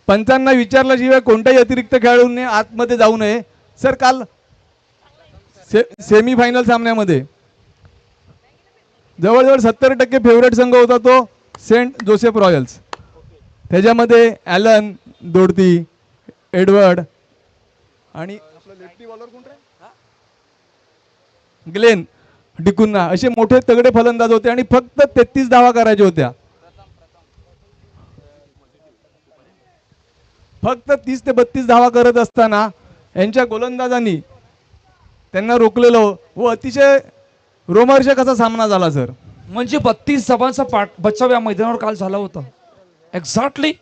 पंचांना विचारल्याशिवाय कोणत्याही अतिरिक्त खेळाडूंनी आतमध्ये जाऊ नये. सर काल सेमीफायनल सामन्यामध्ये जवळजवळ 70% फेवरेट संघ होता तो सेंट जोसेफ रॉयल्स. त्याच्यामध्ये ॲलन दोडती, एडवर्ड आणि ग्लेन डिकुन्ना असे मोठे तगडे फलंदाज होते आणि फक्त 33 धावा करायच्या होत्या. फक्त 30 ते 32 धावा करत असताना यांच्या गोलंदाजांनी त्यांना रोखलेलं व अतिशय रोमहर्षक असा सामना झाला सर. म्हणजे 32 धावांचा बचाव या मैदानावर काल झाला होता. एक्झॅक्टली.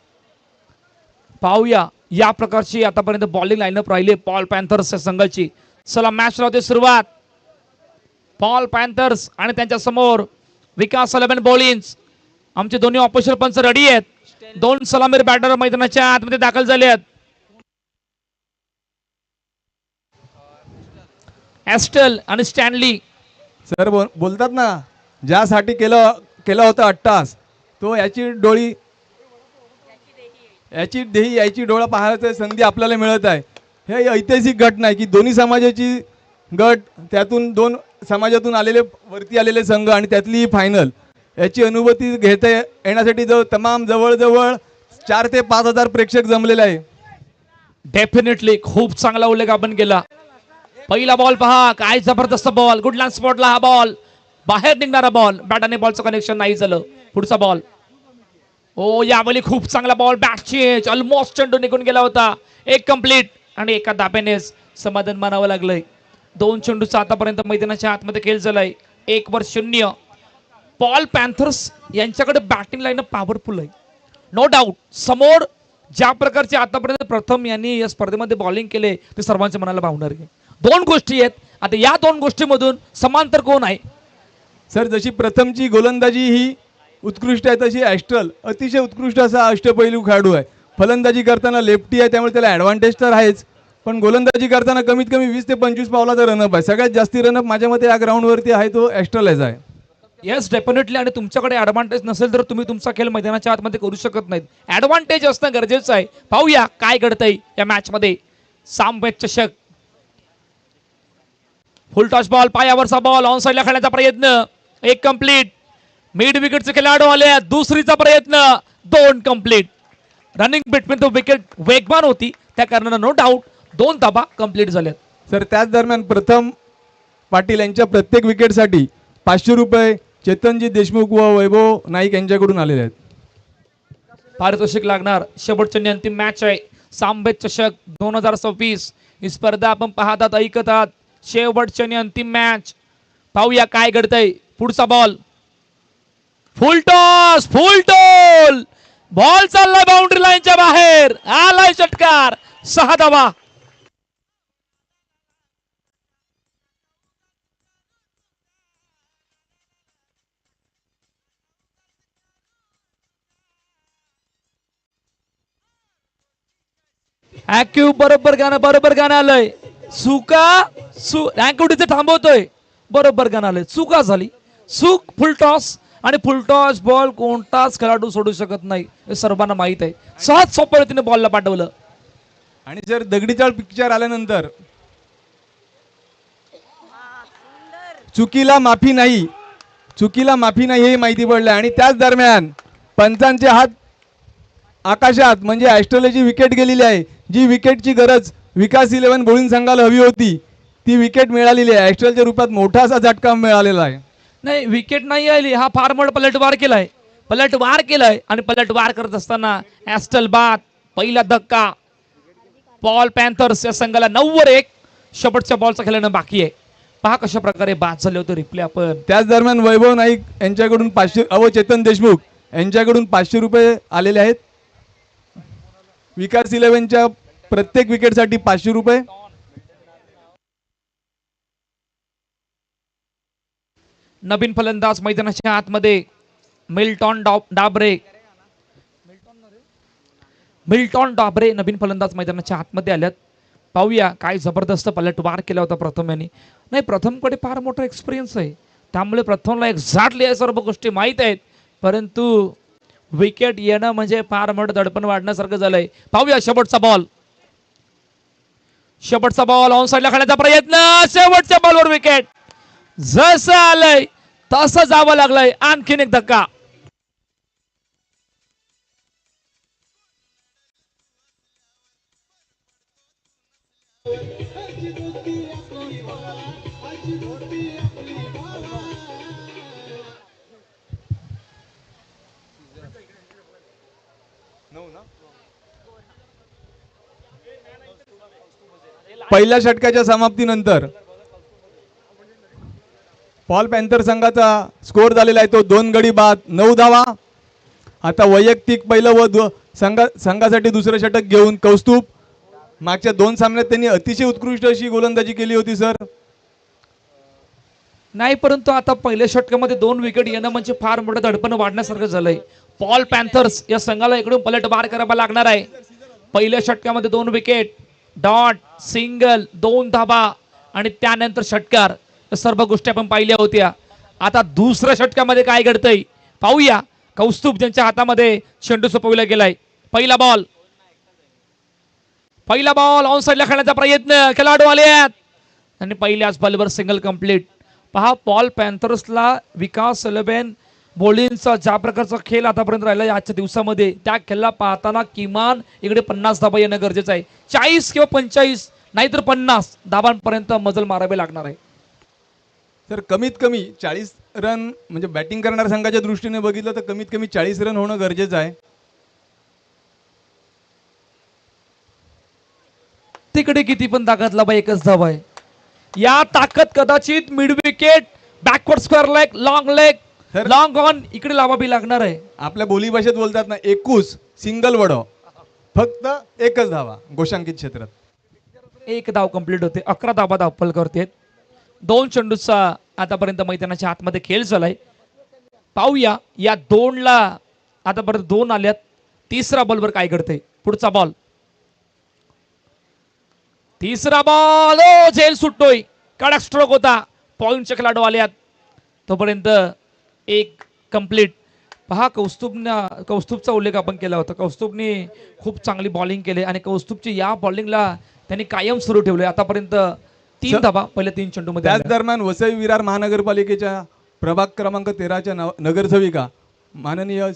पाहूया या प्रकारची आतापर्यंत बॉलिंग लाईनअप राहिली पॉल पॅन्थर्स संघाची. चला मॅच होते सुरुवात. पॉल पॅन्थर्स आणि त्यांच्या समोर विकास 11 बॉलिंग्स. आमचे दोन्ही ऑफिशियल पंच रेडी आहेत. 2 सलामीर बॅटर मैदानाच्या आतमध्ये दाखल झाले आहेत. एस्टल आणि स्टॅनली. सर बोलतात ना ज्यासाठी केला होता अट्टास तो याची डोळी याची देही याची डोळा पाहायची संधी आपल्याला मिळत आहे. हे ऐतिहासिक घटना आहे की दोन्ही समाजाची गट त्यातून 2 समाजातून आलेले वरती आलेले संघ आणि त्यातली फायनल याची अनुभूती घेता येण्यासाठी तमाम जवळजवळ 4 ते 5 हजार प्रेक्षक जमलेले आहे. डेफिनेटली खूप चांगला उल्लेख आपण केला. पहिला बॉल पहा काय जबरदस्त बॉल. गुड लँड स्पॉटला हा बॉल बाहेर निघणारा बॉल. बॅट आणि बॉलचं कनेक्शन नाही झालं. पुढचा बॉल. ओ यावेळी खूप चांगला बॉल. बॅट चेंज ऑलमोस्ट चेंडू निघून गेला होता. एक कंप्लीट आणि एका दाब्यानेच समाधान मानावं लागलंय. 2 चेंडूचा आतापर्यंत मैदानाच्या आतमध्ये खेळ झालाय. 1-0. पॉल पॅन्थर्स यांच्याकडे बॅटिंग लाईन पॉवरफुल आहे नो डाऊट. समोर ज्या प्रकारचे आतापर्यंत प्रथम यांनी या स्पर्धेमध्ये बॉलिंग केले ते सर्वांच्या मनाला भावणार आहे. 2 गोष्टी आहेत. आता या 2 गोष्टींमधून समांतर कोण आहे सर? जशी प्रथमची गोलंदाजी ही उत्कृष्ट आहे तशी ॲस्ट्रल अतिशय उत्कृष्ट असा अष्टपैलू खेळाडू आहे. फलंदाजी करताना लेफ्टी आहे त्यामुळे त्याला ॲडव्हान्टेज तर आहेच, पण गोलंदाजी करताना कमीत कमी 20 ते 25 पावलाचा रनअप आहे. सगळ्यात जास्ती रनअप माझ्या मते या ग्राउंडवरती आहे तो ॲस्ट्रलच आहे. Yes definitely. आणि तुमच्याकडे ॲडव्हान्टेज नसेल तर तुम्ही तुमचा खेळ मैदानाच्या आतमध्ये करू शकत नाहीत. ॲडव्हान्टेज असणं गरजेचं आहे. पाहूया काय घडतंय या मॅच मध्ये. सामवेद चषक. फुल टॉस बॉल पायावरचा बॉल ऑन साइडला खेळण्याचा प्रयत्न. एक कंप्लीट. मिड विकेटचे खेळाडू आले. दुसरीचा प्रयत्न. 2 कंप्लीट. रनिंग बिटवीन तो विकेट वेगवान होती त्या कारणाने नो डाऊट 2 धाबा कंप्लीट झाल्यात. सर त्याच दरम्यान प्रथम पाटील यांच्या प्रत्येक विकेटसाठी 500 रुपये चेतनजी देशमुख व वैभव नाईक यांच्याकडून आलेले आहेत. पारितोषिक लागणार. शेवटची आणि अंतिम मॅच आहे सामवेद चषक 2026. ही स्पर्धा आपण पाहतात ऐकतात. शेवटची आणि अंतिम मॅच. पाहूया काय घडतंय. पुढचा बॉल. फुल टॉस. फुल टोल. बॉल चालला बाउंड्री लाईनच्या बाहेर. आलाय षटकार. 6 धावा. ऍक्यू बरोबर गाणं आलंय. चुका अँकुटीचं थांबवतोय. बरोबर गाणं आलंय. चुका झाली. चूक फुल टॉस आणि फुल टॉस बॉल कोणताच खेळाडू सोडू शकत नाही हे सर्वांना माहित आहे. सहज सोप्या रीतीने बॉलला पाठवलं. आणि जर दगडीचाळ पिक्चर आल्यानंतर चुकीला माफी नाही हे माहिती पडलं. आणि त्याच दरम्यान पंचांचे हात आकाशात म्हणजे ॲस्ट्रेलियाची विकेट गेलेली आहे. जी विकेटची गरज विकास 11 बॉलिंग संघाला हवी होती ती विकेट मिळालेली आहे. ॲस्ट्रेलियाच्या रूपात मोठा असा झटका मिळालेला आहे. नाही विकेट नाही आली. हा फार मोठा पलटवार केलाय आणि पलटवार करत असताना ॲस्टल बाद. पहिला धक्का. पॉल पॅन्थर्स या संघाला 9-1. शेवटच्या बॉलचा खेळणं बाकी आहे. पहा कशा प्रकारे बाद झाले होते रिप्ले आपण. त्याच दरम्यान वैभव नाईक यांच्याकडून 500 चेतन देशमुख यांच्याकडून 500 रुपये आलेले आहेत. विकास 11च्या प्रत्येक विकेटसाठी 500 रुपये. नवीन फलंदाज मैदानाच्या आतमध्ये मिल्टॉन डाबरे नवीन फलंदाज मैदानाच्या आतमध्ये आल्यात. पाहूया काय जबरदस्त पलटवार केला होता प्रथम यांनी. नाही प्रथमकडे फार मोठा एक्सपिरियन्स आहे त्यामुळे प्रथमला एक्झॅक्टली या सर्व गोष्टी माहीत आहेत. परंतु विकेट येणं म्हणजे फार मोठं दडपण वाढण्यासारखं झालंय. पाहूया शेवटचा बॉल. शेवटचा बॉल ऑन साईडला खेळण्याचा प्रयत्न. शेवटच्या बॉलवर विकेट. जसं आलंय तसं जावं लागलंय. आणखीन एक धक्का. पहिल्या षटकाच्या समाप्तीनंतर पॉल पॅन्थर संघाचा स्कोर झालेला आहे तो 2 गडी बाद 9 धावा. आता वैयक्तिक पहिलं व संघासाठी दुसरं षटक घेऊन कौस्तुभ मागच्या 2 सामन्यात त्यांनी अतिशय उत्कृष्ट अशी गोलंदाजी केली होती सर. नाही, परंतु आता पहिल्या षटकामध्ये 2 विकेट येणं म्हणजे फार मोठं दडपण वाढण्यासारखं झालंय. पॉल पॅन्थर्स या संघाला इकडून पलटवार करावा लागणार आहे. पहिल्या षटकामध्ये 2 विकेट, डॉट, सिंगल, 2 धाबा आणि त्यानंतर षटकार, सर्व गोष्टी आपण पाहिल्या होत्या. आता दुसऱ्या षटकामध्ये काय घडतंय पाहूया. कौस्तुभ ज्यांच्या हातामध्ये चेंडू सोपविला गेलाय. पहिला बॉल ऑन साईडला खेळण्याचा प्रयत्न. खेळाडू आले आणि पहिल्याच बॉलवर सिंगल कंप्लीट. पहा, पॉल पॅन्थर्सला विकास सलबेन बॉलिंगचा ज्या प्रकारचा खेळ आतापर्यंत राहिला आजच्या दिवसामध्ये, त्या खेळला पाहताना किमान इकडे 50 धाबा येणं गरजेचं आहे. 40 किंवा 45 नाहीतर 50 धाबांपर्यंत मजल मारावे लागणार आहे. तर कमीत कमी 40 रन म्हणजे बॅटिंग करणाऱ्या संघाच्या दृष्टीने बघितलं तर कमीत कमी 40 रन होणं गरजेचं आहे. तिकडे किती पण ताकदला बाई एकच धावा आहे. या ताकद कदाचित mid wicket, backward square leg, long leg, long on इकडे लावावी लागणार आहे. आपल्या बोली भाषेत बोलतात ना, 21 सिंगल वडो, फक्त एकच धावा गोशांकित क्षेत्रात. 1 धाव कंप्लीट होते. 11 धाबा धावपल करते. 2 चेंडूचा आतापर्यंत मैदानाच्या आतमध्ये खेळ झालाय. पाहूया या 2ला आतापर्यंत 2 आल्यात. तिसरा बॉलवर काय घडतंय. पुढचा बॉल, तिसरा बॉल. ओ झेल सुटतोय. कडक स्ट्रोक होता. पॉइंटचे खेळाडू आल्यात. तोपर्यंत 1 कंप्लीट. पहा, कौस्तुभचा उल्लेख आपण केला होता. कौस्तुभने खूप चांगली बॉलिंग केली आणि कौस्तुभची या बॉलिंगला त्यांनी कायम सुरू ठेवले. आतापर्यंत 3 धाबा पहिल्या 3 चेंडूमध्ये. त्याच दरम्यान वसई विरार महानगरपालिकेच्या प्रभाग क्रमांक 13च्या नगरसेविका माननीय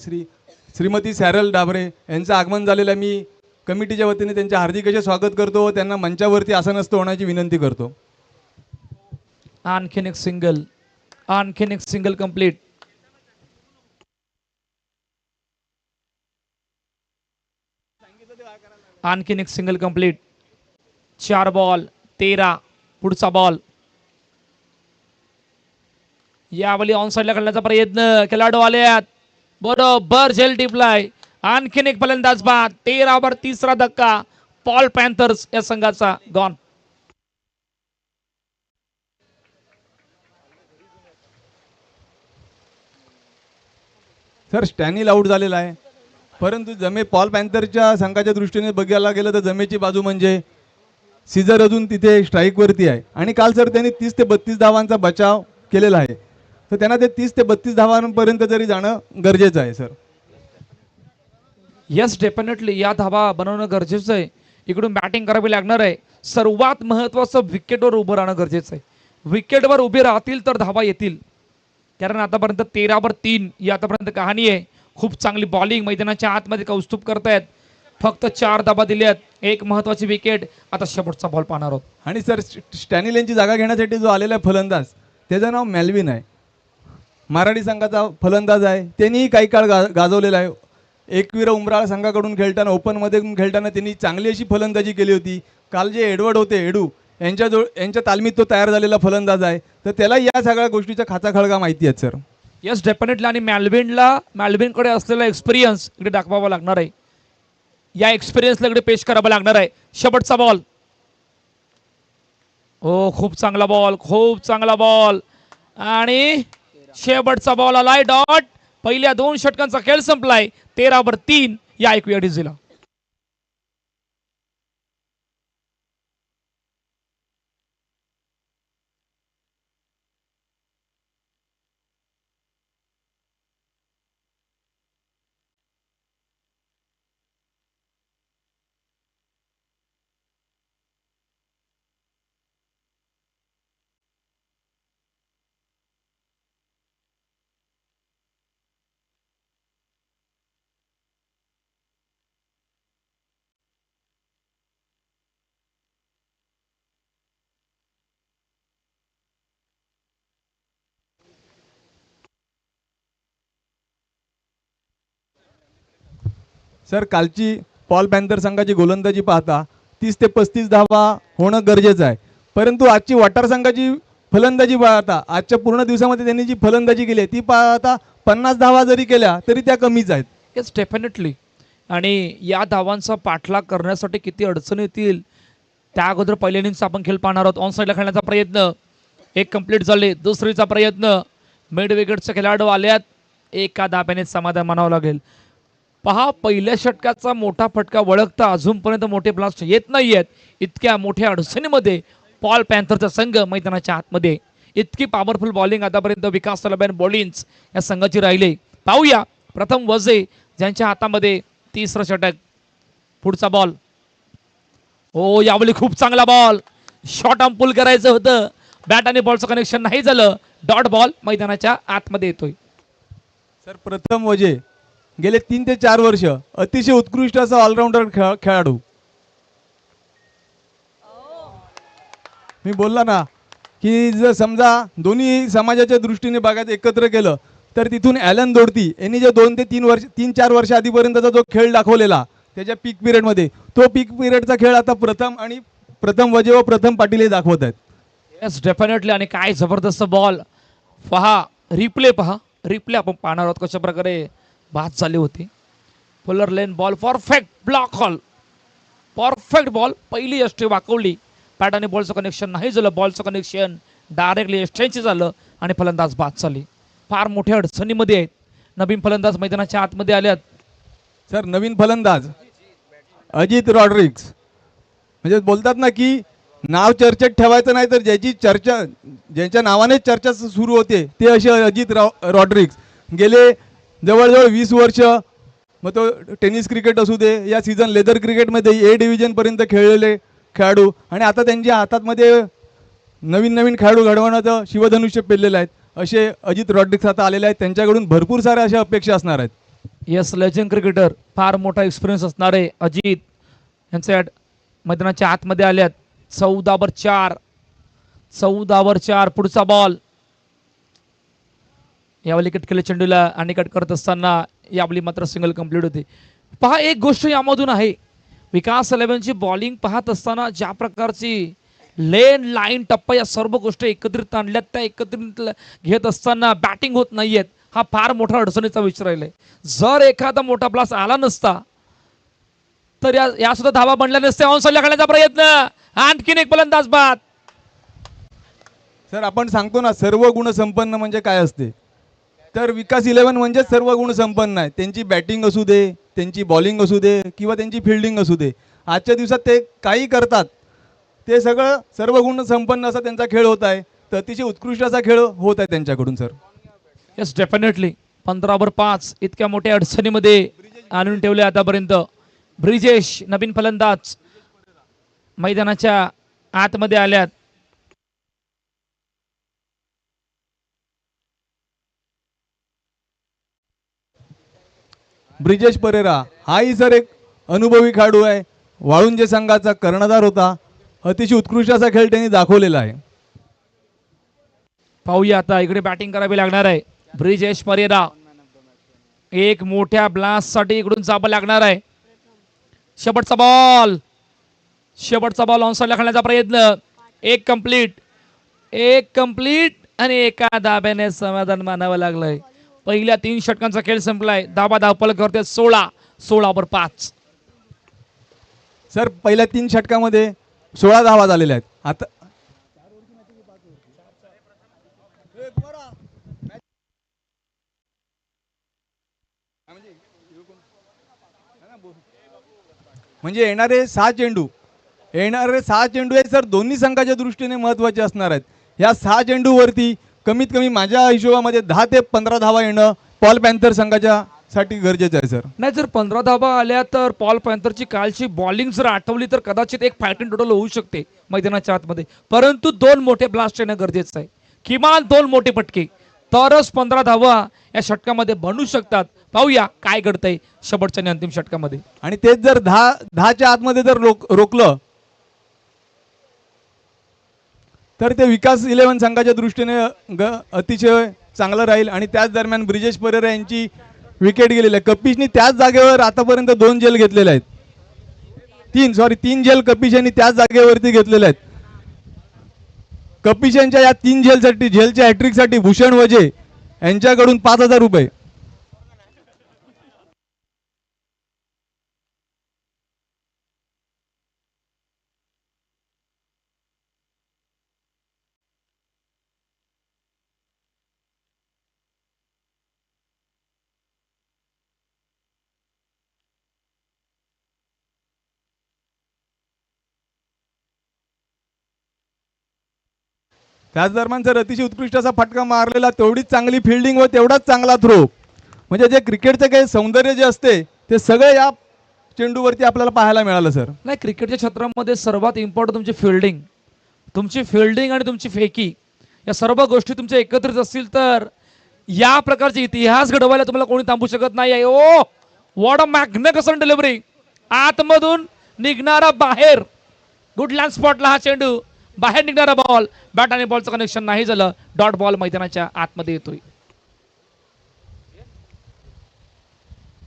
श्रीमती सॅरल डाबरे यांचं आगमन झालेलं आहे. मी कमिटीच्या वतीने त्यांचे हार्दिक असे स्वागत करतो व त्यांना मंचावरती आसनस्थ होण्याची विनंती करतो. आणखीन एक सिंगल कंप्लीट. आणखीन एक सिंगल कंप्लीट. 4 बॉल 13. पुढचा बॉल. यावेळी ऑन साईडला खेळण्याचा प्रयत्न. खेळाडू आल्यात. बरोबर झेल टिपलाय. आणखीन एक फलंदाज बाद. 13 वर तिसरा धक्का. पॉल पॅन्थर्स या संघाचा गॉन. सर स्टॅनिल आउट झालेला आहे, परंतु पॉल पॅन्थरच्या संघाच्या दृष्टीने बघायला गेलं तर जमेची बाजू म्हणजे सीझर अजून तिथे स्ट्राईकवरती आहे आणि काल सर त्यांनी 30 ते 32 धावांचा बचाव केलेला आहे. तर त्यांना ते 30 ते 32 धावांपर्यंत तरी जाणं गरजेचं आहे सर. यस, डेफिनेटली या धावा बनवणं गरजेचं आहे. इकडून बॅटिंग करावी लागणार आहे. सर्वात महत्वाचं विकेटवर उभं राहणं गरजेचं आहे. विकेटवर उभे राहतील तर धावा येतील. कारण आतापर्यंत 13 वर 3 ही आतापर्यंत कहाणी आहे. खूप चांगली बॉलिंग मैदानाच्या आतमध्ये कौस्तुभ करतायत. फक्त 4 धाबा दिल्यात. 1 महत्वाची विकेट. आता शेवटचा बॉल पाहणार आहोत. आणि सर स्टॅनिल यांची जागा घेण्यासाठी जो आलेला आहे फलंदाज, त्याचं नाव मेल्विन आहे. मराठी संघाचा फलंदाज आहे. त्यांनीही काही काळ गाजवलेला आहे. एकवीर उमराळ संघाकडून खेळताना, ओपनमध्ये खेळताना त्यांनी चांगली अशी फलंदाजी केली होती. काल जे एडवर्ड होते, एडू यांच्या तालमीत तो तयार झालेला फलंदाज आहे. तर त्याला या सगळ्या गोष्टीचा खाचा खळगा माहिती आहेत सर. Yes, definitely. आणि मॅल्विनकडे असलेला एक्सपिरियन्स इकडे दाखवावा लागणार आहे. या एक्सपिरियन्सला इकडे पेश करावा लागणार आहे. शेवटचा बॉल. हो, खूप चांगला बॉल आणि शेवटचा बॉल आलाय. डॉट. पहिल्या 2 षटकांचा खेळ संपलाय. 13 वर 3 या ऐकूया डिझीला. सर कालची पॉल पॅन्थर संघाची गोलंदाजी पाहता 30 ते 35 धावा होणं गरजेचं आहे, परंतु आजची वाटार संघाची फलंदाजी पाहता आजच्या पूर्ण दिवसामध्ये त्यांनी जी फलंदाजी केली आहे ती पाहता 50 धावा जरी केल्या तरी त्या कमीच आहेत. Yes definitely. आणि या धावांचा पाठलाग करण्यासाठी किती अडचणी येतील त्या अगोदर पहिल्या इनिंगचा आपण खेळ पाहणार आहोत. ऑन साईडला खेळण्याचा प्रयत्न, एक कंप्लीट झाले. दुसरीचा प्रयत्न, मिड विकेटचे खेळाडू आल्यात, एका धाब्याने समाधान मानावं लागेल. पहा पहिल्या षटकाचा मोठा फटका वळखता अजूनपर्यंत मोठे ब्लास्ट येत नाहीयेत. इतक्या मोठ्या अडचणीमध्ये पॉल पॅन्थरचा संघ मैदानाच्या आतमध्ये. इतकी पॉवरफुल बॉलिंग आतापर्यंत विकास सलबॅन बॉलिंग्स या संघाची राहिली. पाहूया प्रथम वजे ज्यांच्या हातामध्ये तिसरं षटक. पुढचा बॉल, ओ यावेळी खूप चांगला बॉल, शॉर्ट आर्म पुल करायचं होतं, बॅट आणि बॉलचं कनेक्शन नाही झालं. डॉट बॉल मैदानाच्या आतमध्ये येतोय. सर प्रथम वजे गेले 3 ते 4 वर्ष अतिशय उत्कृष्ट असा ऑलराऊंडर खेळाडू. मी बोलला ना की जर समजा दोन्ही समाजाच्या दृष्टीने बघायचं एकत्र केलं तर तिथून ॲलन दोडती यांनी जे 2 ते 3-4 वर्ष आधीपर्यंतचा जो खेळ दाखवलेला त्याच्या पीक पिरियडमध्ये, तो पीक पिरियडचा खेळ आता प्रथम वजे व प्रथम पाटील हे दाखवत आहेत. Yes definitely. आणि काय जबरदस्त बॉल. पहा रिप्ले, पहा रिप्ले आपण पाहणार आहोत कशा प्रकारे बाद झाली होती. Fuller length ball, perfect block hole, perfect ball. पहिली यष्टी वाकवली, बॅट आणि बॉलचं कनेक्शन नाही झालं, बॉलचं कनेक्शन डायरेक्टली यष्ट्यांची झालं आणि फलंदाज बाद झाली. फार मोठ्या अडचणीमध्ये आहेत. नवीन फलंदाज मैदानाच्या आतमध्ये आल्यात. सर नवीन फलंदाज अजित रॉड्रिग्स. म्हणजे बोलतात ना की नाव चर्चेत ठेवायचं नाही तर ज्यांच्या नावाने चर्चा सुरू होते ते असे अजित रॉड्रिग्स. गेले जवळजवळ 20 वर्ष, मग तो टेनिस क्रिकेट असू दे या सीझन लेदर क्रिकेटमध्ये ए डिव्हिजनपर्यंत खेळलेले खेळाडू, आणि आता त्यांच्या हातामध्ये नवीन खेळाडू घडवण्याचं शिवधनुष्य पेललेलं आहेत असे अजित रॉड्रिग्स आता आलेले आहेत. त्यांच्याकडून भरपूर साऱ्या अशा अपेक्षा असणार आहेत. येस लेजंड क्रिकेटर, फार मोठा एक्सपिरियन्स असणारे अजित यांचे मैदानाच्या आतमध्ये आल्यात. 14 वर 4. पुढचा बॉल, यावेळी कट केले चेंडूला आणि कट करत असताना यावेळी मात्र सिंगल कंप्लीट होते. पहा एक गोष्ट यामधून आहे, विकास 11ची बॉलिंग पाहत असताना ज्या प्रकारची लेन लाईन टप्पा या सर्व गोष्टी एकत्रित आणल्यात, त्या एकत्रित घेत असताना बॅटिंग होत नाहीयेत. हा फार मोठा अडचणीचा विषय राहिलाय. जर एखादा मोठा ब्लास्ट आला नसता तर या सुद्धा धावा बनल्या नसत्या. ऑन साईडला खेळण्याचा प्रयत्न, आणखीन एक फलंदाज बाद. सर आपण सांगतो ना सर्व गुण संपन्न म्हणजे काय असते, तर विकास 11 म्हणजे सर्व गुण संपन्न आहे. त्यांची बॅटिंग असू दे, त्यांची बॉलिंग असू दे किंवा त्यांची फिल्डिंग असू दे, आजच्या दिवसात ते काही करतात ते सगळं सर्व गुण संपन्न असा त्यांचा खेळ होत आहे. तर अतिशय उत्कृष्ट असा खेळ होत आहे त्यांच्याकडून सर. Yes definitely. 15 वर 5 इतक्या मोठ्या अडचणीमध्ये आणून ठेवले आतापर्यंत. ब्रिजेश नवीन फलंदाज मैदानाच्या आतमध्ये आल्यात. ब्रिजेश परेरा हाही सर एक अनुभवी खेळाडू आहे. वाळुंजे संघाचा कर्णधार होता. अतिशय उत्कृष्ट असा खेळ त्यांनी दाखवलेला आहे. पाहूया आता इकडे बॅटिंग करावी लागणार आहे. ब्रिजेश परेरा एक मोठ्या ब्लास्ट साठी इकडून जावं लागणार आहे. शेवटचा बॉल ऑन साईडला खेळण्याचा प्रयत्न. एक कंप्लीट आणि एका धाब्याने समाधान मानावं लागलंय. पहिल्या 3 षटकांचा खेळ संपलाय. धावपल करते 16 वर 5. सर पहिल्या 3 षटकामध्ये 16 धावा झालेल्या आहेत. आता म्हणजे येणारे 6 चेंडू हे सर दोन्ही संघाच्या दृष्टीने महत्त्वाचे असणार आहेत. या 6 चेंडूवरती कमीत कमी माझ्या हिशोबामध्ये 10 ते 15 धावा येणं पॉल पॅन्थर संघाच्या साठी गरजेचं आहे सर. नाही जर 15 धावा आल्या तर पॉल पॅन्थरची कालची बॉलिंग जर आठवली तर कदाचित एक फायटिंग टोटल होऊ शकते मैदानाच्या आतमध्ये. परंतु 2 मोठे ब्लास्ट येणं गरजेचं आहे. किमान 2 मोठे फटके तरच 15 धावा या षटकामध्ये बनू शकतात. पाहूया काय घडतंय शेवटच्या आणि अंतिम षटकामध्ये. आणि तेच जर 10च्या आतमध्ये जर रोखलं तर ते विकास 11 संघाच्या दृष्टीने अतिशय चांगलं राहील. आणि त्याच दरम्यान ब्रिजेश परेरा यांची विकेट गेलेली आहे. कपिशनी त्याच जागेवर आतापर्यंत 2 झेल घेतलेले आहेत. 3 झेल कपिश यांनी त्याच जागेवरती घेतलेले आहेत. कपिश यांच्या या 3 झेलच्या हॅट्रिकसाठी भूषण वजे यांच्याकडून 5,000 रुपये. त्याच दरम्यान सर अतिशय उत्कृष्ट असा फटका मारलेला, तेवढीच चांगली फिल्डिंग व तेवढाच चांगला थ्रो. म्हणजे जे क्रिकेटचे काही सौंदर्य जे असते ते सगळे या चेंडूवरती आपल्याला पाहायला मिळालं सर. नाही, क्रिकेटच्या क्षेत्रामध्ये सर्वात इम्पॉर्टंट तुमची फिल्डिंग आणि तुमची फेकी, या सर्व गोष्टी तुमच्या एकत्रित असतील तर या प्रकारचे इतिहास घडवायला तुम्हाला कोणी थांबू शकत नाही. ओ व्हॉट अ मॅग्निफिसंट डिलिव्हरी, आतमधून निघणारा बाहेर, गुड लँड स्पॉटला हा चेंडू, बाहेर निघणारा बॉल, बॅट आणि बॉलचं कनेक्शन नाही झालं, डॉट बॉल मैदानाच्या आतमध्ये येतोय.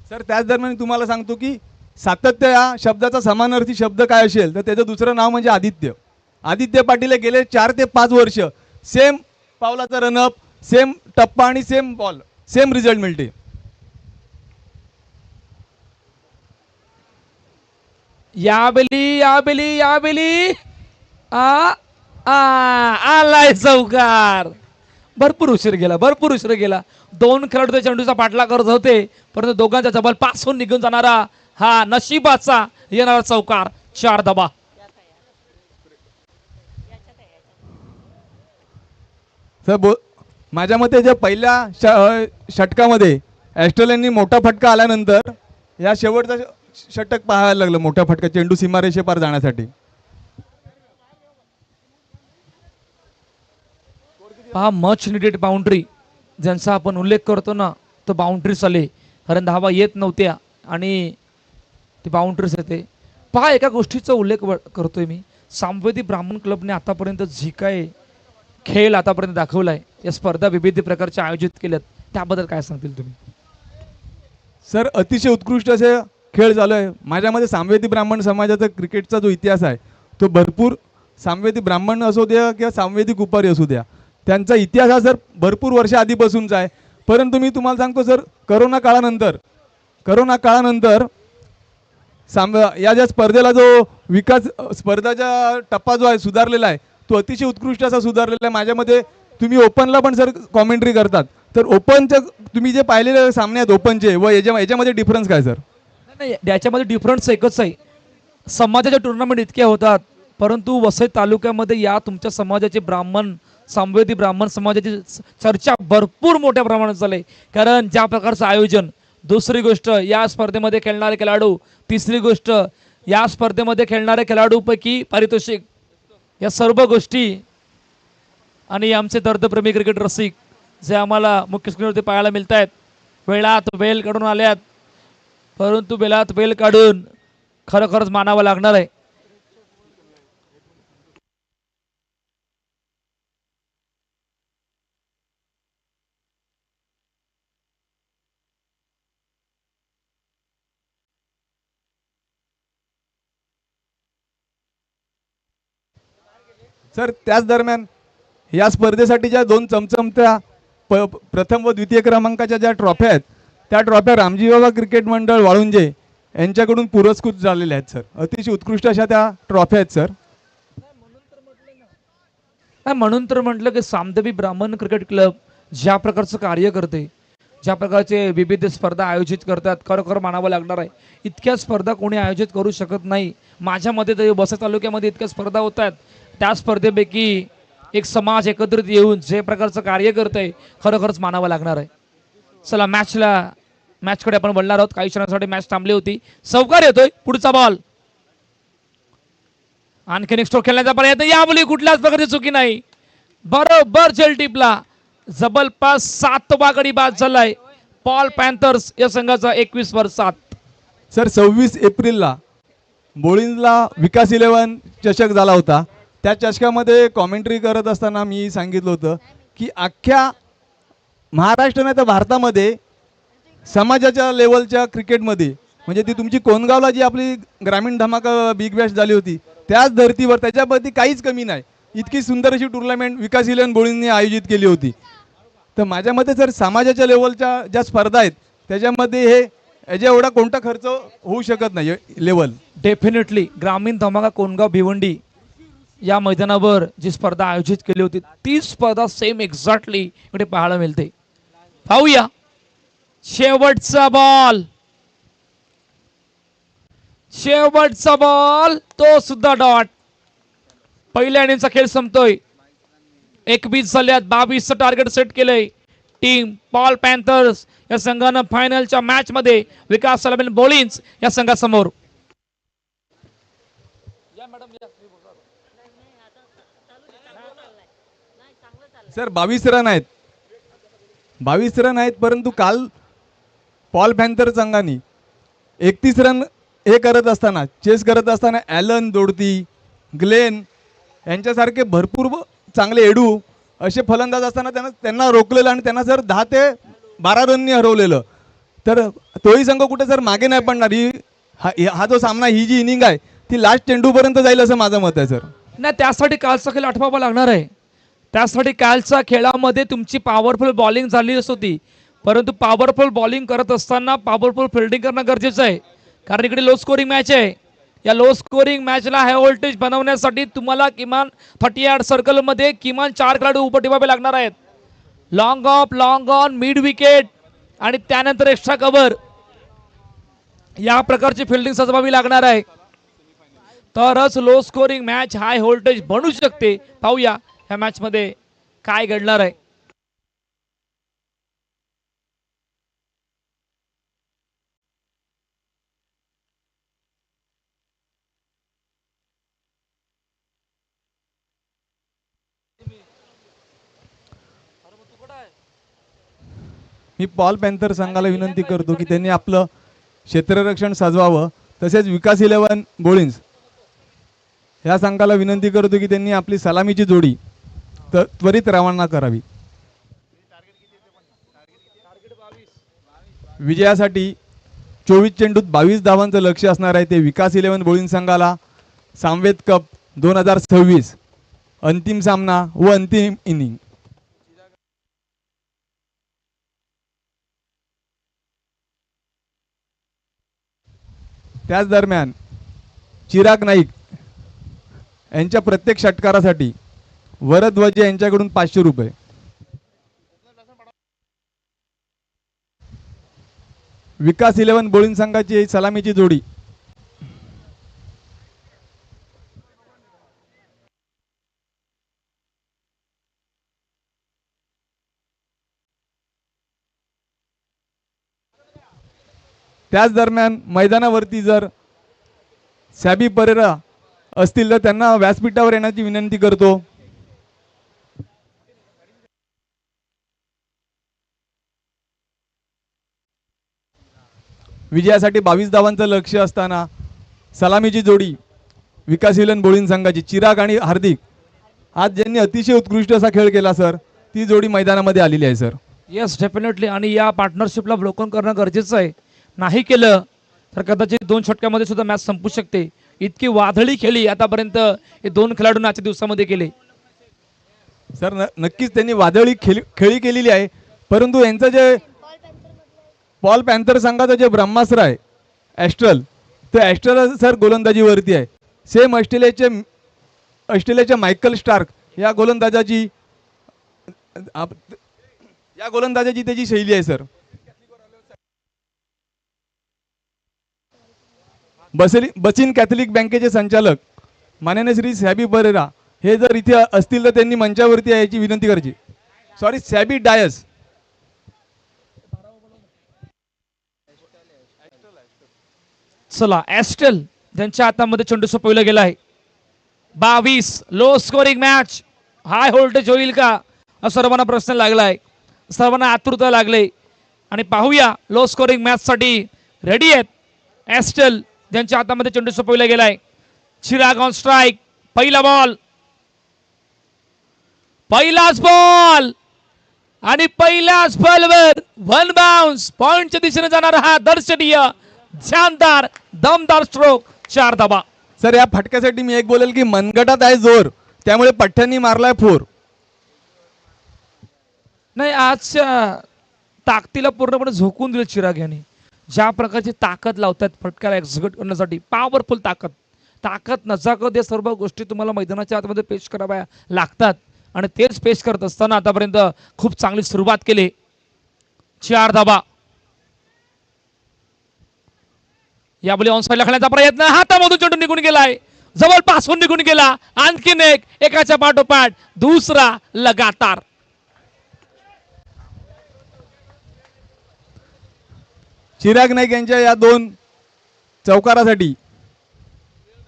सर त्याच दरम्यान तुम्हाला सांगतो की सातत्य या शब्दाचा समानार्थी शब्द काय असेल तर त्याचं दुसरं नाव म्हणजे आदित्य. आदित्य पाटील हे गेले 4 ते 5 वर्ष सेम पावलाचा रनअप, सेम टप्पा आणि सेम बॉल, सेम रिझल्ट मिळते. याबेली आलाय चौकार. भरपूर उशीर गेला. 2 खेळाडू त्या चेंडूचा पाठलाग करत होते, परंतु दोघांच्या जबल पासून निघून जाणारा हा नशिबाचा येणारा चौकार, 4 धावा. सर माझ्या मते जे पहिल्या षटकामध्ये ॲस्ट्रेलियांनी मोठा फटका आल्यानंतर या शेवटचा षटक पाहायला लागलं, मोठा फटका चेंडू सीमारेषे पार जाण्यासाठी. पहा, मच निडेड बाउंड्री ज्यांचा आपण उल्लेख करतो ना, तो बाउंड्रीज आले, कारण धावा येत नव्हत्या आणि ती बाउंड्रीज येते. पहा, एका गोष्टीचा उल्लेख करतोय मी, सामवेदी ब्राह्मण क्लबने आतापर्यंत जी काय खेळ आतापर्यंत दाखवलाय, या स्पर्धा विविध प्रकारच्या आयोजित केल्यात, त्याबद्दल काय सांगतील तुम्ही? सर अतिशय उत्कृष्ट असे खेळ चालू आहे. माझ्या मते सामवेदी ब्राह्मण समाजाचा क्रिकेटचा जो इतिहास आहे तो भरपूर, सामवेदी ब्राह्मण असू द्या किंवा सामवेदी कुपारी असू द्या, त्यांचा इतिहास हा सर भरपूर वर्ष आधीपासूनचा आहे. परंतु मी तुम्हाला सांगतो सर, करोना काळानंतर या ज्या स्पर्धेला जो विकास, स्पर्धाचा टप्पा जो आहे सुधारलेला आहे, तो अतिशय उत्कृष्ट असा सुधारलेला आहे. माझ्या मते तुम्ही ओपनला पण सर कॉमेंट्री करतात, तर ओपनच्या तुम्ही जे पाहिलेले सामने आहेत ओपनचे व याच्यामध्ये डिफरन्स काय सर? नाही, याच्यामध्ये डिफरन्स एकच आहे. समाजाच्या टुर्नामेंट इतक्या होतात, परंतु वसई तालुक्यामध्ये या तुमच्या समाजाचे सामवेदी ब्राह्मण समाजाची चर्चा भरपूर मोठ्या प्रमाणात झाली, कारण ज्या प्रकारचं आयोजन, दुसरी गोष्ट या स्पर्धेमध्ये खेळणारे खेळाडू, तिसरी गोष्ट या स्पर्धेमध्ये खेळणाऱ्या खेळाडूपैकी पारितोषिक, या सर्व गोष्टी आणि आमचे दर्दप्रेमी क्रिकेट रसिक जे आम्हाला मुख्य स्क्रीनवरती पाहायला मिळत आहेत, वेळात वेळ काढून आल्यात, परंतु वेळात वेळ काढून खरोखरच मानावं लागणार आहे. सर त्याच दरम्यान या स्पर्धेसाठीच्या 2 चमचमत्या प्रथम व द्वितीय क्रमांकाच्या ज्या ट्रॉफ्या आहेत, त्या ट्रॉफ्या रामजी बाबा क्रिकेट मंडळ वाळुंजे यांच्याकडून पुरस्कृत झालेल्या आहेत. सर अतिशय उत्कृष्ट अशा त्या ट्रॉफ्या आहेत सर. म्हणून तर म्हटलं की सामदेवी ब्राह्मण क्रिकेट क्लब ज्या प्रकारचं कार्य करते, ज्या प्रकारचे विविध स्पर्धा आयोजित करतात, खरोखर मानावं लागणार आहे. इतक्या स्पर्धा कोणी आयोजित करू शकत नाही. माझ्या मते तरी वसई तालुक्यामध्ये इतक्या स्पर्धा होत आहेत, त्या स्पर्धेपैकी एक समाज एकत्रित येऊन जे प्रकारचं कार्य करतंय, खरोखरच मानावं लागणार आहे. चला मॅचकडे आपण वळणार आहोत. काही क्षणांसाठी मॅच थांबली होती. चौकार येतोय, पुढचा बॉल, आणखीन एक स्ट्रोक खेळण्याचा प्रयत्न, यावेळी कुठल्याच प्रकारची चुकी नाही, बरोबर जेल टिपला, जबरपास 7वा गडी बाद झालाय. पॉल पॅन्थर्स या संघाचा 21/7. सर 26 एप्रिलला बोळींजला विकास 11 चषक झाला होता. त्या चषकामध्ये कॉमेंट्री करत असताना मी सांगितलं होतं की अख्ख्या महाराष्ट्र नाही तर भारतामध्ये समाजाच्या लेवलच्या क्रिकेटमध्ये म्हणजे ती तुमची कोणगावला जी आपली ग्रामीण धमाका बिग बॅश झाली होती त्याच धर्तीवर त्याच्यावरती काहीच कमी नाही. इतकी सुंदर अशी टुर्नामेंट विकास इलेवन बोळींनी आयोजित केली होती. तर माझ्या मते सर समाजाच्या लेवलच्या ज्या स्पर्धा आहेत त्याच्यामध्ये हे याच्या एवढा कोणता खर्च होऊ शकत नाही लेवल. डेफिनेटली ग्रामीण धमाका कोणगाव भिवंडी या मैदानावर जी स्पर्धा आयोजित केली होती ती स्पर्धा सेम एक्झॅक्टली इकडे पाहायला मिळते. पाहूया शेवटचा बॉल, शेवटचा बॉल तो सुद्धा डॉट. पहिल्या इनिंगचा खेळ संपतोय. 21 झाल्यात, 22चं टार्गेट सेट केलंय टीम पॉल पॅन्थर्स या संघानं फायनलच्या मॅच मध्ये विकास इलेव्हन बॉलिंग्स या संघासमोर. सर 22 रन आहेत, 22 रन आहेत, परंतु काल पॉल पॅन्थर संघाने 31 रन हे करत असताना चेस करत असताना ॲलन दोडती, ग्लेन यांच्यासारखे भरपूर चांगले एडू असे फलंदाज असताना त्यांना रोखलेलं आणि त्यांना सर 10 ते 12 रननी हरवलेलं. तर तोही संघ कुठे सर मागे नाही पडणार. हा जो सामना ही जी इनिंग आहे ती लास्ट चेंडूपर्यंत जाईल असं माझं मत आहे सर. नाही, त्यासाठी कालचा खेळ आठवावा लागणार आहे. त्यासाठी कालच्या खेळामध्ये तुमची पॉवरफुल बॉलिंग झाली होती, परंतु पॉवरफुल बॉलिंग करत असताना पॉवरफुल फिल्डिंग करणं गरजेचं आहे. कारण इकडे लो स्कोरिंग मॅच आहे. या लो स्कोरिंग मॅचला हाय व्होल्टेज बनवण्यासाठी तुम्हाला किमान 38 सर्कलमध्ये किमान 4 खेळाडू उभे ठेवावे लागणार आहेत. Long of, long on, mid wicket आणि त्यानंतर एक्स्ट्रा कव्हर या प्रकारची फिल्डिंग सजवावी लागणार आहे. तरच low scoring match high voltage बनू शकते. पाहूया या मॅच मध्ये काय घडणार आहे. मी पॉल पॅन्थर संघाला विनंती करतो की त्यांनी आपलं क्षेत्ररक्षण सजवावं. तसेच विकास इलेव्हन बोळिंज या संघाला विनंती करतो की त्यांनी आपली सलामीची जोडी त्वरित रवाना करावी. विजयासाठी 24 चेंडूत 22 धावांचं लक्ष्य असणार आहे ते विकास इलेव्हन बोळिंज संघाला. सामवेद कप 2026 अंतिम सामना व अंतिम इनिंग. त्याच दरम्यान चिराग नाईक यांच्या प्रत्येक षटकारासाठी वरध्वज यांच्याकडून 500 रुपये. विकास इलेव्हन बोळिंज संघाची सलामीची जोडी. त्याच दरम्यान मैदानावरती जर सॅबी परेरा असतील तर त्यांना व्यासपीठावर येण्याची विनंती करतो. विजयासाठी 22 धावांचं लक्ष्य असताना सलामीची जोडी विकास इलेव्हन बोळिंज संघाची चिराग आणि हार्दिक आज ज्यांनी अतिशय उत्कृष्ट असा खेळ केला सर ती जोडी मैदानामध्ये आलेली आहे सर. Yes, definitely. आणि या पार्टनरशिपला ब्लोकन करणं गरजेचं आहे. नाही केलं तर कदाचित 2 षटकामध्ये सुद्धा मॅच संपू शकते. इतकी वादळी खेळी आतापर्यंत हे 2 खेळाडूंनी आजच्या दिवसामध्ये केले सर. नक्कीच त्यांनी वादळी खेळी केलेली आहे, परंतु यांचं जे पॉल पॅन्थर संघाचं जे ब्रह्मास्त्र आहे ॲस्ट्रल, ते ॲस्ट्रल सर गोलंदाजीवरती आहे. सेम ऑस्ट्रेलियाच्या मायकल स्टार्क या गोलंदाजाची त्याची शैली आहे सर. बचिन कॅथलिक बँकेचे संचालक माननीय श्री सॅबी परेरा हे जर इथे असतील तर त्यांनी मंचावरती यायची विनंती करायची. सॉरी, सॅबी डायस. चला, ॲस्ट्रल ज्यांच्या हातामध्ये चेंडू सोपविला गेला आहे. 22 low scoring match high voltage होईल का असा सर्वांना प्रश्न लागलाय, सर्वांना आतुरता लागले. आणि पाहूया लो स्कोरिंग मॅच साठी रेडी आहेत ॲस्ट्रल ज्यांच्या हातामध्ये चेंडू सोपविला गेलाय. Chirag on strike. पहिला बॉल, पहिलाच बॉल आणि पहिल्याच बॉलवर वन बाउन्स पॉइंटच्या दिशेने जाणारा हा दर्शनीय शानदार दमदार स्ट्रोक 4 धावा. सर या फटक्यासाठी मी एक बोलेल की मनगटात आहे जोर, त्यामुळे पठ्ठ्यांनी मारलाय 4. नाही, आजच्या ताकदीला पूर्णपणे झोकून दिलं चिराग यांनी. ज्या प्रकारची ताकद लावतात फटक्याला एक्झिक्यूट करण्यासाठी, पॉवरफुल ताकद नजाकत या सर्व गोष्टी तुम्हाला मैदानाच्या आतमध्ये पेश कराव्या लागतात आणि तेच पेश करत असताना आतापर्यंत खूप चांगली सुरुवात केली. 4 धावा. यावेळी ऑन साइडला खेळण्याचा प्रयत्न, हातामधून चेंडू निघून गेलाय, जवळपासून निघून गेला. आणखीन एकाच्या पाठोपाठ दुसरा लगातार. चिराग नाईक यांच्या या 2 चौकारासाठी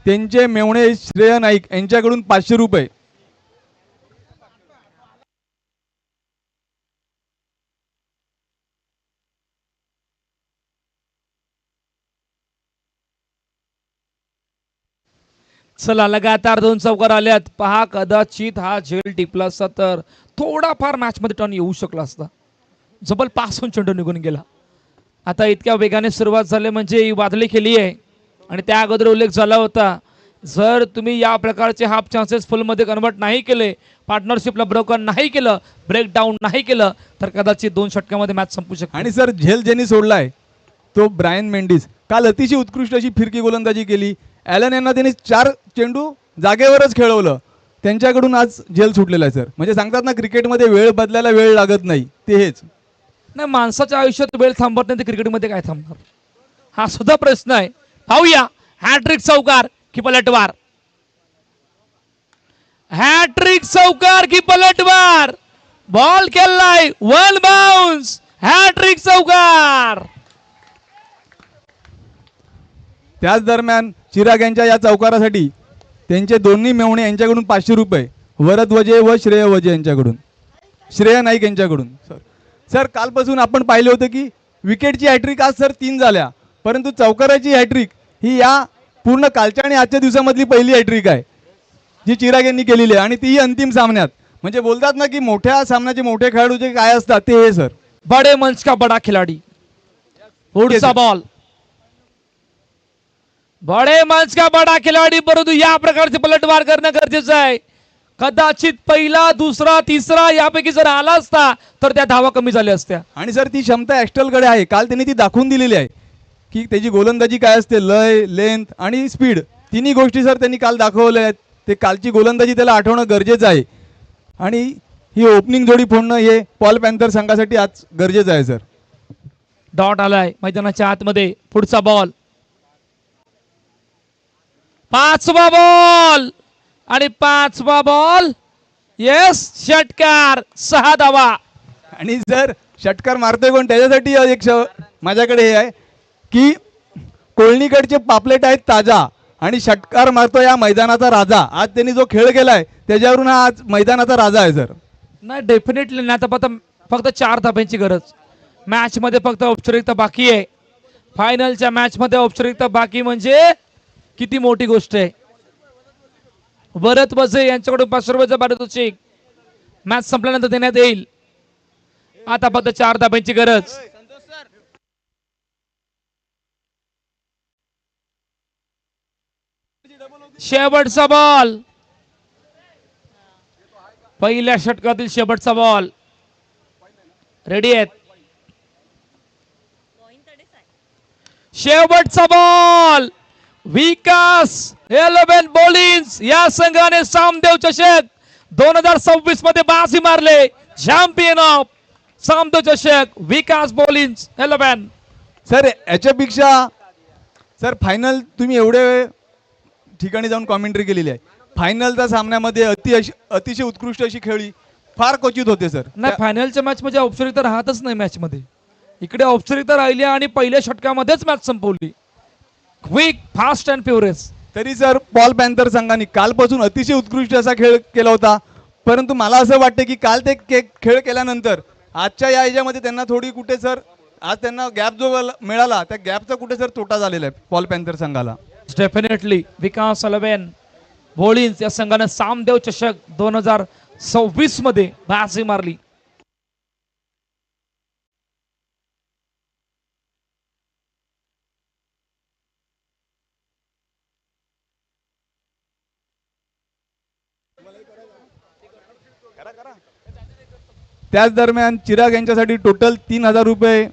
त्यांचे मेवणे श्रेय नाईक यांच्याकडून 500 रुपये. चला, लगातार 2 चौकार आल्यात. पहा, कदाचित हा झेल टिपला असता तर थोडाफार मॅच मध्ये टर्न येऊ शकला असता. जवळपासून चेंडू निघून गेला. आता इतक्या वेगाने सुरुवात झाली म्हणजे ही वादळी केली आहे आणि त्या अगोदर उल्लेख झाला होता, जर तुम्ही या प्रकारचे हाफ चान्सेस फुल मध्ये कन्वर्ट नाही केले, पार्टनरशिपला ब्रोकन नाही केलं, ब्रेक डाऊन नाही केलं, तर कदाचित 2 षटकामध्ये मॅच संपू शकते. आणि सर झेल ज्यांनी सोडलाय तो ब्रायन मेंडिस. काल अतिशय उत्कृष्ट अशी फिरकी गोलंदाजी केली. ॲलन यांना त्यांनी 4 चेंडू जागेवरच खेळवलं. त्यांच्याकडून आज झेल सुटलेला आहे सर. म्हणजे सांगतात ना, क्रिकेटमध्ये वेळ बदलायला वेळ लागत नाही, ते हेच नाही. माणसाच्या आयुष्यात वेळ थांबत नाही, तर क्रिकेटमध्ये काय थांबणार, हा सुद्धा प्रश्न आहे. पाहूया, हॅट्रिक चौकार की पलटवार. हॅट्रिक चौकार की पलटवार. बॉल केलाय, वन बाउन्स, हॅट्रिक चौकार. त्याच दरम्यान चिराग यांच्या या चौकारासाठी त्यांचे दोन्ही मेवणे यांच्याकडून 500 रुपये, वरद वजे व श्रेय वजे यांच्याकडून, श्रेय नाईक यांच्याकडून. सर कालपासून आपण पाहिलं होतं की विकेटची हॅट्रिक आज सर 3 झाल्या, परंतु चौकाराची हॅट्रिक ही या पूर्ण कालच्या आणि आजच्या दिवसामधली पहिली हॅट्रिक आहे जी चिराग यांनी केलेली आहे, आणि तीही अंतिम सामन्यात. म्हणजे बोलतात ना की मोठ्या सामन्याचे मोठे खेळाडू जे काय असतात ते हे सर. बडे मंच का बडा खिलाडी. पुढचा बॉल. बडे मंच का बडा खिलाडी, परंतु या प्रकारचे पलटवार करणं गरजेचं आहे. कदाचित पहिला, दुसरा, तिसरा यापैकी जर आला असता तर त्या धावा कमी झाल्या असत्या. आणि सर ती क्षमता ॲस्टलकडे आहे. काल त्यांनी ती दाखवून दिलेली आहे की त्याची गोलंदाजी काय असते, लय, लेंथ आणि स्पीड, तिन्ही गोष्टी सर त्यांनी काल दाखवल्या आहेत. ते कालची गोलंदाजी त्याला आठवणं गरजेचं आहे. आणि ही ओपनिंग जोडी फोडणं हे पॉल पॅन्थर संघासाठी आज गरजेचं आहे सर. डॉट आलाय मैदानाच्या आतमध्ये. पुढचा बॉल. 5वा बॉल आणि 5वा बॉल. येस, षटकार, 6 धावा. आणि जर षटकार मारतोय कोण, त्याच्यासाठी एक माझ्याकडे हे आहे की कोळणीकडचे पापलेट आहेत ताजा, आणि षटकार मारतो या मैदानाचा राजा. आज त्यांनी जो खेळ केलाय त्याच्यावरून हा आज मैदानाचा राजा आहे सर. नाही, डेफिनेटली नाही. आता फक्त 4 धाब्यांची गरज. मॅच मध्ये फक्त औपचारिकता बाकी आहे. फायनलच्या मॅच मध्ये औपचारिकता बाकी म्हणजे किती मोठी गोष्ट आहे. वरद वजे यांच्याकडून 500 रुपयाचा पारितोषिक मॅच संपल्यानंतर देण्यात येईल. आता फक्त 4 धाब्यांची गरज. शेवटचा बॉल. पहिल्या षटकातील शेवटचा बॉल. रेडी आहेत. शेवटचा बॉल. विकास 11 बॉलिंग्स या संघाने सामदेव चषक 2026 मध्ये बाजी मारले. चॅम्पियन ऑफ सामदेव चषक विकास बॉलिंग्स 11. सर याच्यापेक्षा सर फायनल तुम्ही एवढे ठिकाणी जाऊन कॉमेंट्री केलेली आहे. फायनलच्या सामन्यामध्ये अतिशय उत्कृष्ट अशी खेळी फार क्वचित होते सर. नाही, फायनलच्या मॅच मध्ये औपचारिकता राहतच नाही. मॅच मध्ये इकडे औपचारिकता राहिली आणि पहिल्या षटकामध्येच मॅच संपवली. Quick, fast and furious. तरी सर पॉल पॅन्थर संघाने कालपासून अतिशय उत्कृष्ट असा खेळ केला होता, परंतु मला असं वाटतं की काल ते खेळ केल्यानंतर आजच्या या ह्याच्यामध्ये त्यांना थोडी कुठे सर आज त्यांना गॅप जो मिळाला त्या गॅपचा कुठे सर तोटा झालेला आहे पॉल पॅन्थर संघाला. डेफिनेटली विकास 11 बॉलिंग्स या संघाने सामदेव चषक 2026 मध्ये बाजी मारली. त्याच दरम्यान चिराग यांच्यासाठी टोटल 3,000 रुपये